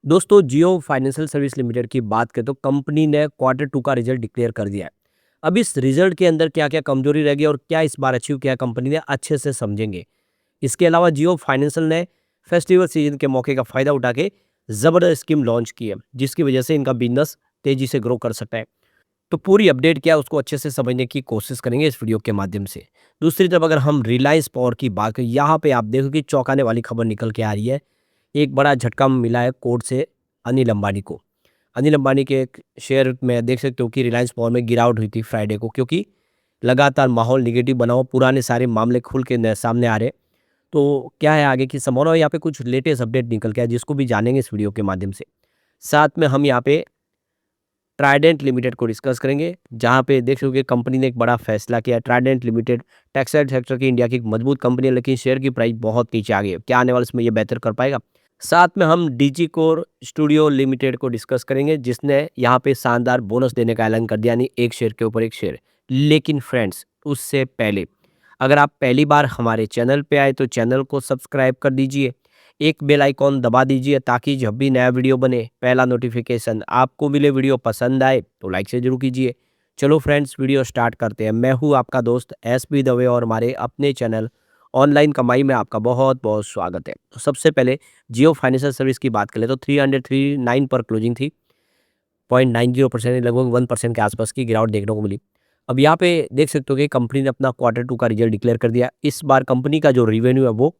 दोस्तों जियो financial service limited की बात करें तो कंपनी ने क्वार्टर टू का रिजल्ट डिक्लेयर कर दिया है। अब इस रिजल्ट के अंदर क्या क्या कमजोरी रह गई और क्या इस बार अचीव किया कंपनी ने अच्छे से समझेंगे। इसके अलावा जियो फाइनेंशियल ने फेस्टिवल सीजन के मौके का फायदा उठा के जबरदस्त स्कीम लॉन्च की है जिसकी वजह से इनका बिजनेस तेजी से ग्रो कर सकता है। तो पूरी अपडेट क्या है उसको अच्छे से समझने की कोशिश करेंगे इस वीडियो के माध्यम से। दूसरी तरफ अगर हम रिलायंस पावर की बात करें, यहाँ पे आप देखो कि चौंकाने वाली खबर निकल के आ रही है। एक बड़ा झटका मिला है कोर्ट से अनिल अंबानी को। अनिल अंबानी के एक शेयर में देख सकते हो कि रिलायंस पावर में गिरावट हुई थी फ्राइडे को, क्योंकि लगातार माहौल निगेटिव बना हो, पुराने सारे मामले खुल के सामने आ रहे। तो क्या है आगे की संभावना, और यहाँ पे कुछ लेटेस्ट अपडेट निकल के आया जिसको भी जानेंगे इस वीडियो के माध्यम से। साथ में हम यहाँ पे ट्राइडेंट लिमिटेड को डिस्कस करेंगे, जहाँ पे देख सकते हो कि कंपनी ने एक बड़ा फैसला किया। ट्राइडेंट लिमिटेड टेक्सटाइल सेक्टर की इंडिया की एक मजबूत कंपनी है, लेकिन शेयर की प्राइस बहुत नीचे आ गई है। क्या आने वाले समय ये बेहतर कर पाएगा? साथ में हम डीजी कोर स्टूडियो लिमिटेड को डिस्कस करेंगे, जिसने यहाँ पे शानदार बोनस देने का ऐलान कर दिया, यानी एक शेयर के ऊपर एक शेयर। लेकिन फ्रेंड्स, उससे पहले अगर आप पहली बार हमारे चैनल पे आए तो चैनल को सब्सक्राइब कर दीजिए, एक बेल आइकॉन दबा दीजिए ताकि जब भी नया वीडियो बने पहला नोटिफिकेशन आपको मिले। वीडियो पसंद आए तो लाइक से जरूर कीजिए। चलो फ्रेंड्स, वीडियो स्टार्ट करते हैं। मैं हूँ आपका दोस्त एसपी दवे और हमारे अपने चैनल ऑनलाइन कमाई में आपका बहुत बहुत स्वागत है। तो सबसे पहले जियो फाइनेंशियल सर्विस की बात करें तो 339 पर क्लोजिंग थी। 0.90% लगभग 1% के आसपास की गिरावट देखने को मिली। अब यहाँ पे देख सकते हो कि कंपनी ने अपना क्वार्टर टू का रिजल्ट डिक्लेयर कर दिया। इस बार कंपनी का जो रेवेन्यू है वो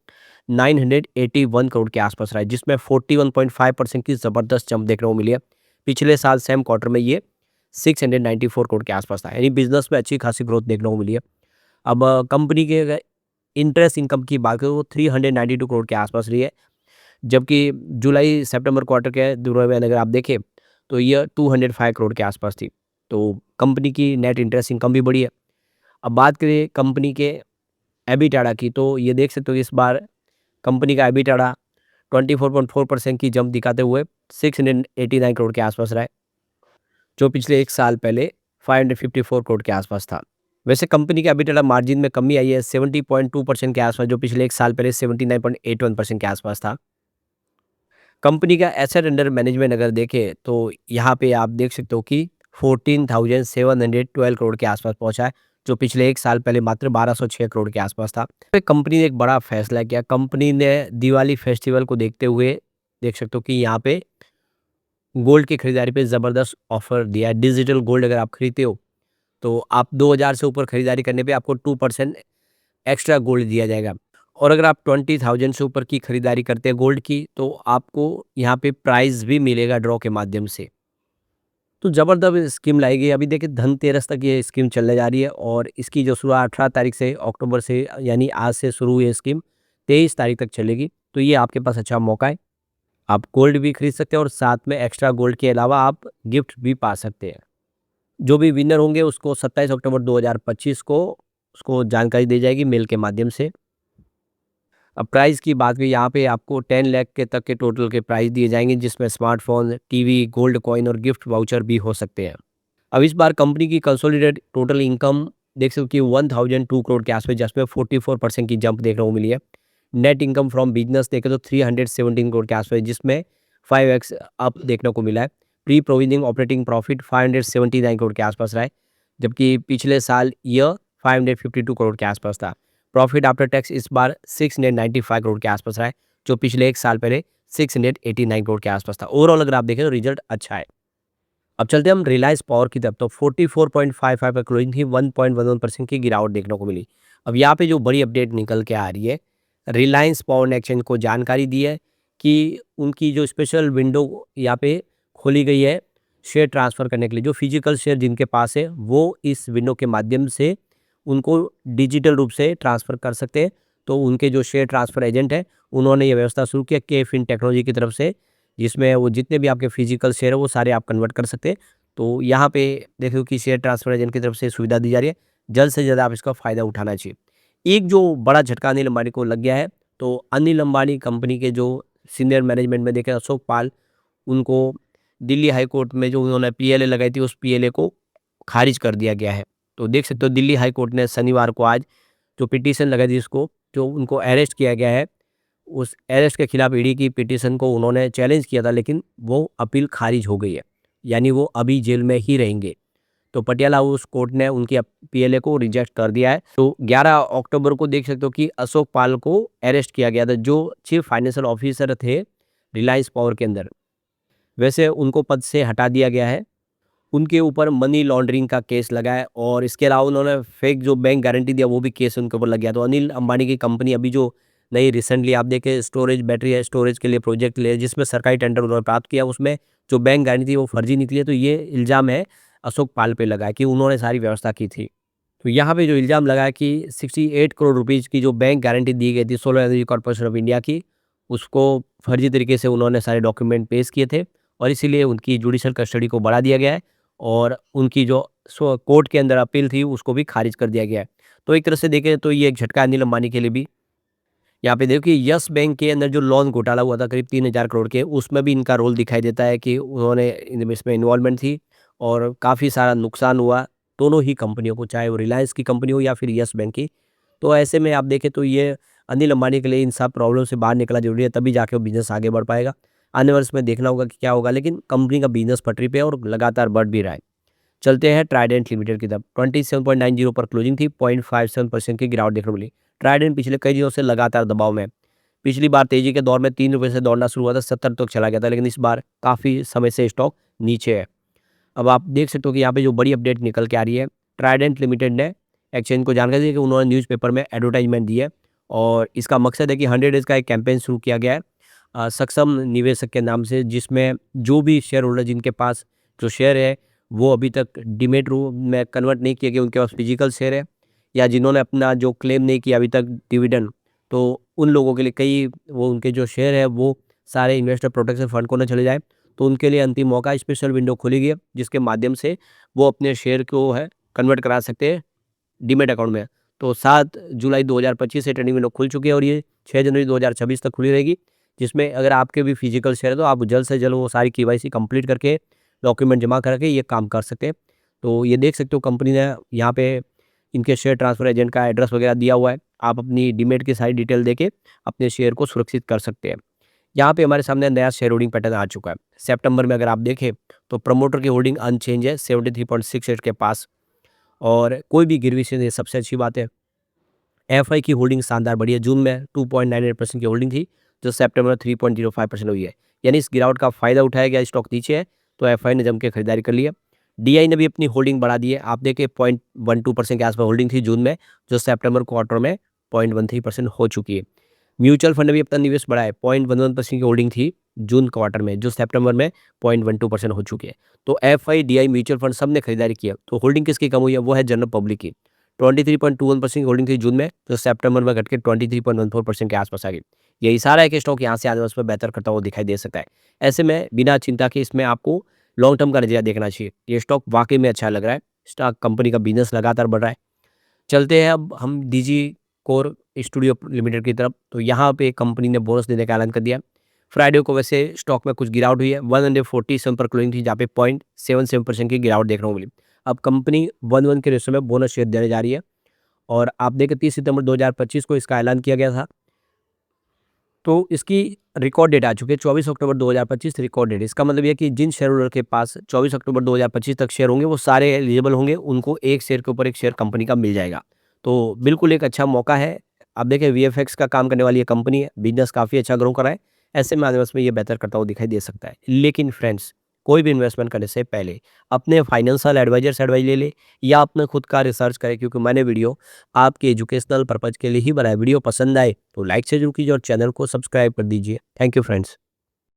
981 करोड़ के आसपास रहा है, जिसमें 41.5% की ज़बरदस्त जंप देखने को मिली है। पिछले साल सेम क्वार्टर में ये 694 करोड़ के आसपास था, यानी बिजनेस में अच्छी खासी ग्रोथ देखने को मिली है। अब कंपनी के अगर इंटरेस्ट इनकम की बात करें वो 392 करोड़ के आसपास रही है, जबकि जुलाई सितंबर क्वार्टर के दौरान अगर आप देखें तो ये 205 करोड़ के आसपास थी। तो कंपनी की नेट इंटरेस्ट इनकम भी बढ़ी है। अब बात करें कंपनी के एबिटाडा की, तो ये देख सकते हो कि इस बार कंपनी का एबिटाडा 24.4% की जंप दिखाते हुए 689 करोड़ के आसपास रहा है, जो पिछले एक साल पहले 554 करोड़ के आसपास था। वैसे कंपनी के एबिटाडा मार्जिन में कमी आई है 70.2% के आसपास, जो पिछले एक साल पहले 79.81% के आसपास था। कंपनी का एसेट अंडर मैनेजमेंट अगर देखें तो यहाँ पे आप देख सकते हो कि 14,712 करोड़ के आसपास पहुंचा है, जो पिछले एक साल पहले मात्र 1206 करोड़ के आसपास था। फिर कंपनी ने एक बड़ा फैसला किया। कंपनी ने दिवाली फेस्टिवल को देखते हुए देख सकते हो कि यहाँ पे गोल्ड की खरीदारी पे ज़बरदस्त ऑफर दिया है। डिजिटल गोल्ड अगर आप खरीदते हो तो आप 2000 से ऊपर खरीदारी करने पे आपको 2% एक्स्ट्रा गोल्ड दिया जाएगा, और अगर आप 20,000 से ऊपर की खरीदारी करते हैं गोल्ड की तो आपको यहाँ पे प्राइज़ भी मिलेगा ड्रॉ के माध्यम से। तो ज़बरदस्त स्कीम लाई गई। अभी देखिए धनतेरस तक ये स्कीम चलने जा रही है, और इसकी जो शुरुआत 18 तारीख से अक्टूबर से, यानी आज से शुरू हुई है स्कीम, 23 तारीख तक चलेगी। तो ये आपके पास अच्छा मौका है। आप गोल्ड भी खरीद सकते हैं और साथ में एक्स्ट्रा गोल्ड के अलावा आप गिफ्ट भी पा सकते हैं। जो भी विनर होंगे उसको 27 अक्टूबर 2025 को उसको जानकारी दी जाएगी मेल के माध्यम से। अब प्राइज़ की बात करें, यहाँ पे आपको 10 लाख के तक के टोटल के प्राइज़ दिए जाएंगे, जिसमें स्मार्टफोन, टीवी, गोल्ड कॉइन और गिफ्ट वाउचर भी हो सकते हैं। अब इस बार कंपनी की कंसोलिडेटेड टोटल इनकम देख सकते हो कि 1002 करोड़ के आसपास, जिसमें 44% की जंप देखने को मिली है। नेट इनकम फ्रॉम बिजनेस देखें तो 317 करोड़ के आसपास, जिसमें 5x अप देखने को मिला है। Pre provisioning operating profit 579 crore के आसपास रहा है, जबकि पिछले साल यह 552 करोड़ के आसपास था। प्रॉफिट आफ्टर टैक्स इस बार 695 करोड़ के आसपास रहा है, जो पिछले एक साल पहले 689 करोड़ के आसपास था। ओवरऑल अगर आप देखें तो रिजल्ट अच्छा है। अब चलते हैं हम रिलायंस पावर की तरफ, तो 44.55 पर क्लोजिंग थी, 1.11% की गिरावट देखने को मिली। अब यहाँ पे जो बड़ी अपडेट निकल के आ रही है, रिलायंस पावर ने एक्सचेंज को जानकारी दी है कि उनकी जो स्पेशल विंडो यहाँ पे खोली गई है शेयर ट्रांसफ़र करने के लिए। जो फिजिकल शेयर जिनके पास है वो इस विंडो के माध्यम से उनको डिजिटल रूप से ट्रांसफ़र कर सकते हैं। तो उनके जो शेयर ट्रांसफ़र एजेंट है उन्होंने ये व्यवस्था शुरू किया के-फिन टेक्नोलॉजी की तरफ से, जिसमें वो जितने भी आपके फिजिकल शेयर है वो सारे आप कन्वर्ट कर सकते हैं। तो यहाँ पे देखो कि शेयर ट्रांसफ़र एजेंट की तरफ से सुविधा दी जा रही है। जल्द से जल्द आप इसका फ़ायदा उठाना चाहिए। एक जो बड़ा झटका अनिल अंबानी को लग गया है, तो अनिल अंबानी कंपनी के जो सीनियर मैनेजमेंट में देखें अशोक पाल, उनको दिल्ली हाई कोर्ट में जो उन्होंने पीएलए लगाई थी उस पीएलए को खारिज कर दिया गया है। तो देख सकते हो दिल्ली हाई कोर्ट ने शनिवार को आज जो पिटीशन लगाई थी उसको, जो उनको अरेस्ट किया गया है, उस अरेस्ट के खिलाफ ईडी की पिटीशन को उन्होंने चैलेंज किया था, लेकिन वो अपील खारिज हो गई है, यानी वो अभी जेल में ही रहेंगे। तो पटियाला हाउस कोर्ट ने उनकी पीएलए को रिजेक्ट कर दिया है। तो 11 अक्टूबर को देख सकते हो कि अशोक पाल को अरेस्ट किया गया था, जो चीफ फाइनेंशियल ऑफिसर थे रिलायंस पावर के अंदर। वैसे उनको पद से हटा दिया गया है। उनके ऊपर मनी लॉन्ड्रिंग का केस लगा है और इसके अलावा उन्होंने फेक जो बैंक गारंटी दिया वो भी केस उनके ऊपर लग गया। तो अनिल अंबानी की कंपनी अभी जो नई रिसेंटली आप देखें स्टोरेज बैटरी है, स्टोरेज के लिए प्रोजेक्ट लिए जिसमें सरकारी टेंडर उन्होंने प्राप्त किया, उसमें जो बैंक गारंटी थी वो फर्जी निकली है। तो ये इल्ज़ाम है अशोक पाल पे लगा है कि उन्होंने सारी व्यवस्था की थी। तो यहाँ पे जो इल्ज़ाम लगा है कि 68 करोड़ रुपीज़ की जो बैंक गारंटी दी गई थी solar energy corporation of India की, उसको फर्जी तरीके से उन्होंने सारे डॉक्यूमेंट पेश किए थे और इसीलिए उनकी जुडिशल कस्टडी को बढ़ा दिया गया है और उनकी जो कोर्ट के अंदर अपील थी उसको भी खारिज कर दिया गया है। तो एक तरह से देखें तो ये एक झटका है अनिल अंबानी के लिए भी। यहाँ पे देखिए यस बैंक के अंदर जो लोन घोटाला हुआ था करीब 3000 करोड़ के, उसमें भी इनका रोल दिखाई देता है कि उन्होंने इसमें इन्वॉल्वमेंट थी और काफ़ी सारा नुकसान हुआ दोनों ही कंपनियों को, चाहे वो रिलायंस की कंपनी हो या फिर यस बैंक की। तो ऐसे में आप देखें तो ये अनिल अंबानी के लिए इन सब प्रॉब्लम से बाहर निकला जरूरी है, तभी जाके वो बिजनेस आगे बढ़ पाएगा। आने वर्ष में देखना होगा कि क्या होगा, लेकिन कंपनी का बिजनेस पटरी पे है और लगातार बढ़ भी रहा है। चलते हैं ट्राइडेंट लिमिटेड की तरफ। 27.90 पर क्लोजिंग थी, 0.57% की गिरावट देखने को मिली। ट्राइडेंट पिछले कई दिनों से लगातार दबाव में है। पिछली बार तेजी के दौर में 3 रुपये से दौड़ना शुरू हुआ था, 70 तक चला गया था, लेकिन इस बार काफ़ी समय से स्टॉक नीचे है। अब आप देख सकते हो कि यहाँ पे जो बड़ी अपडेट निकल के आ रही है, ट्राइडेंट लिमिटेड ने एक्सचेंज को जानकारी दी कि उन्होंने न्यूज़पेपर में एडवर्टाइजमेंट दी है और इसका मकसद है कि 100 डेज़ का एक कैंपेन शुरू किया गया है सक्षम निवेशक के नाम से, जिसमें जो भी शेयर होल्डर जिनके पास जो शेयर है वो अभी तक डीमेट रूप में कन्वर्ट नहीं किए गए, उनके पास फिजिकल शेयर है या जिन्होंने अपना जो क्लेम नहीं किया अभी तक डिविडेंड, तो उन लोगों के लिए कई वो उनके जो शेयर है वो सारे इन्वेस्टर प्रोटेक्शन फंड को न चले जाए, तो उनके लिए अंतिम मौका स्पेशल विंडो खोली गई है जिसके माध्यम से वो अपने शेयर को है कन्वर्ट करा सकते हैं डीमेट अकाउंट में। तो 7 जुलाई 2025 से ट्रेडिंग विंडो खुल चुकी है और ये 6 जनवरी 2026 तक खुली रहेगी, जिसमें अगर आपके भी फिजिकल शेयर है तो आप जल्द से जल्द वो सारी केवाईसी कंप्लीट करके डॉक्यूमेंट जमा करके ये काम कर सकते हैं। तो ये देख सकते हो कंपनी ने यहाँ पे इनके शेयर ट्रांसफर एजेंट का एड्रेस वगैरह दिया हुआ है, आप अपनी डीमेट की सारी डिटेल देके अपने शेयर को सुरक्षित कर सकते हैं। यहाँ पे हमारे सामने नया शेयर होल्डिंग पैटर्न आ चुका है। सितंबर में अगर आप देखें तो प्रमोटर की होल्डिंग अनचेंज है 73.68 के पास और कोई भी गिरवी से नहीं, सबसे अच्छी बात है। एफआई की होल्डिंग शानदार बढ़ी है, जून में 2.98% की होल्डिंग थी जो सितंबर में 3.05% हुई है, यानी इस गिरावट का फायदा उठाया गया, स्टॉक नीचे है तो एफआई ने जम के खरीदारी कर लिया। डीआई ने भी अपनी होल्डिंग बढ़ा दी है, आप देखें 0.12% के आसपास होल्डिंग थी जून में जो सितंबर क्वार्टर में 0.13% हो चुकी है। म्यूचुअल फंड ने भी अपना निवेश बढ़ाया, 0.11% की होल्डिंग थी जून क्वार्टर में जो सितंबर में 0.12% हो चुकी है। तो एफआई डीआई म्यूचुअल फंड सब ने खरीदारी की है। तो होल्डिंग किसकी कम हुई है, वो है जनरल पब्लिक की। 23.21% की होल्डिंग थी जून में जो सितंबर में घट के 23.14% के आसपास आ गई। यही सारा है कि स्टॉक यहाँ से आने वाले में बेहतर करता हुआ दिखाई दे सकता है। ऐसे में बिना चिंता के इसमें आपको लॉन्ग टर्म का नजरिया देखना चाहिए। ये स्टॉक वाकई में अच्छा लग रहा है, स्टॉक कंपनी का बिजनेस लगातार बढ़ रहा है। चलते हैं अब हम डीजी कोर स्टूडियो लिमिटेड की तरफ। तो यहाँ पे कंपनी ने बोनस देने का ऐलान कर दिया। फ्राइडे को वैसे स्टॉक में कुछ गिरावट हुई है, 147 पर क्लोजिंग थी जहाँ पे 0.77% की गिरावट देखने को मिली। अब कंपनी 1:1 के रेशो में बोनस शेयर देने जा रही है और आप देखें 30 सितंबर 2025 को इसका ऐलान किया गया था। तो इसकी रिकॉर्ड डेट आ चुकी है 24 अक्टूबर 2025 रिकॉर्ड डेट। इसका मतलब ये है कि जिन शेयर होल्डर के पास 24 अक्टूबर 2025 तक शेयर होंगे वो सारे एलिजिबल होंगे, उनको एक शेयर के ऊपर एक शेयर कंपनी का मिल जाएगा। तो बिल्कुल एक अच्छा मौका है। आप देखें वीएफएक्स का काम करने वाली ये कंपनी है, बिजनेस काफ़ी अच्छा ग्रो कर रहा है। ऐसे में आने में ये बेहतर करता हुआ दिखाई दे सकता है। लेकिन फ्रेंड्स, कोई भी इन्वेस्टमेंट करने से पहले अपने फाइनेंशियल एडवाइजर से एडवाइस ले ले या अपने खुद का रिसर्च करें, क्योंकि मैंने वीडियो आपके एजुकेशनल पर्पज के लिए ही बनाया। वीडियो पसंद आए तो लाइक से जरूर कीजिए और चैनल को सब्सक्राइब कर दीजिए। Thank you friends.